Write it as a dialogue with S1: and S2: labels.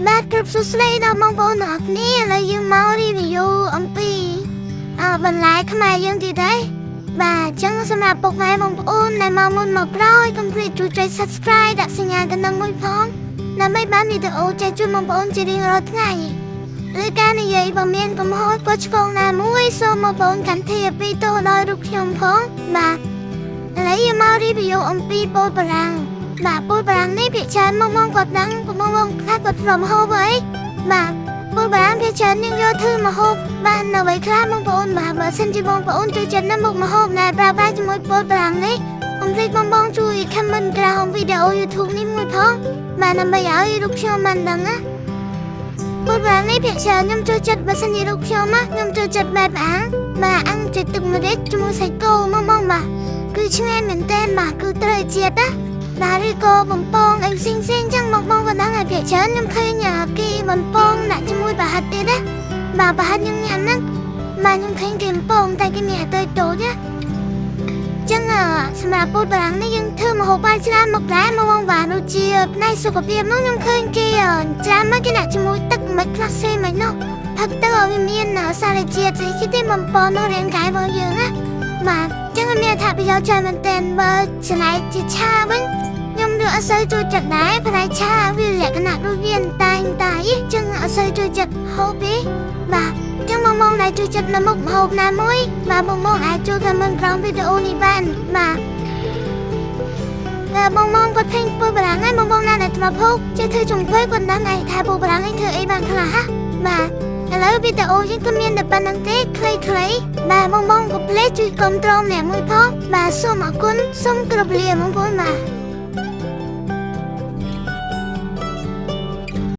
S1: បាទគ្រប់សួស្តីដល់បងប្អូនទាំងអស់គ្នាឥឡូវយើងមករីវីយូអំពីបន្លែខ្មែរយើងទៀតហើយបាទអញ្ចឹងសម្រាប់ពុកម៉ែបងប្អូនដែលមកមុនមកក្រោយកុំភ្លេចជួយចុច Subscribe ដាក់សញ្ញាកណ្ដឹងមួយផងដើម្បីបានវីដេអូចែកជូនបងប្អូនជារៀងរាល់ថ្ងៃឬការនិយាយបើមានកំហុសក៏ឆ្គងណាមួយសូមបងប្អូនកាន់ធាពីទោសដល់រូបខ្ញុំផងបាទឥឡូវយើងមករីវីយូអំពីពោតបារាំងបាទពោតបារាំងនេះភាគច្រើនមកគាត់ដឹងបងខ្លះគាត់ព្រមហូបអីបាទពោតបារាំងភាគច្រើនយើងយកធ្វើមកហូបបាននៅអ្វីខ្លះបងប្អូនបាទបើសិនជាបងប្អូនចូលចិត្តណាមុខម្ហូបដែលប្រើប្រាស់ជាមួយពោតបារាំងនេះកុំភ្លេចបងជួយ comment ក្រោមវីដេអូ YouTube នេះមួយផងបាទដើម្បីឲ្យរូបខ្ញុំបានដឹងណាពោតបារាំងនេះភាគច្រើនខ្ញុំចូលចិត្តបើសិនជារូបខ្ញុំខ្ញុំចូលចិត្តបែបអាំងជាទឹកម្រេចជាមួយសាច់គោមកបងបាទគឺឆ្ងាញ់មែនតើបាទគឺត្រូវជាតិណាបាទឬក៏បំពងអីផ្សេងចឹងបងក៏ដឹងហើយភាគច្រើនខ្ញុំឃើញគេបំពងដាក់ជាមួយប្រហិតទៀតណាបាទប្រហិតខ្ញុំញ៉ាំហ្នឹងបាទខ្ញុំឃើញគេបំពងតែគេមានតូចណាចឹងសម្រាប់ពោតបារាំងនេះយើងធ្វើម្ហូបបានច្រើនមកដែរបងបាទដូចជាផ្នែកសុខភាពនោះខ្ញុំឃើញគេច្រើនមកគេដាក់ជាមួយទឹកមិនខ្លះសេមិននោះផឹកទៅឲ្យវាមានសារជាតិស្អីគេទេបំពងនៅរាងកាយរបស់យើងណាបាទចឹងមានថាប្រយោជន៍ច្រើនមែនទែនបើឆ្នៃជាឆាវិញខ្ញុំអត់សូវចូលចិត្តដែរផ្នែកឆាវាលក្ខណៈដូចវាតែចឹងអត់សូវចូលចិត្តហូបទេបាទចឹងបងដែលចូលចិត្តនៅមុខម្ហូបណាមួយបាទបងអាចចូល comment ក្រោមវីដេអូនេះបានបាទបងគាត់ពេញពោតបារាំងហើយបងណាដែលធ្លាប់ហូបចេះធ្វើចំពោះគាត់ដឹងហើយថាពោតបារាំងនេះធ្វើអីបានខ្លះបាទឥឡូវវីដេអូយើងក៏មានតែប៉ុណ្្នឹងទេខ្លីបាទបងកុំភ្លេចជួយគាំទ្រម្នាក់មួយផងបាទសូមអរគុណសូមគោរពលាបងប្អូនបាទ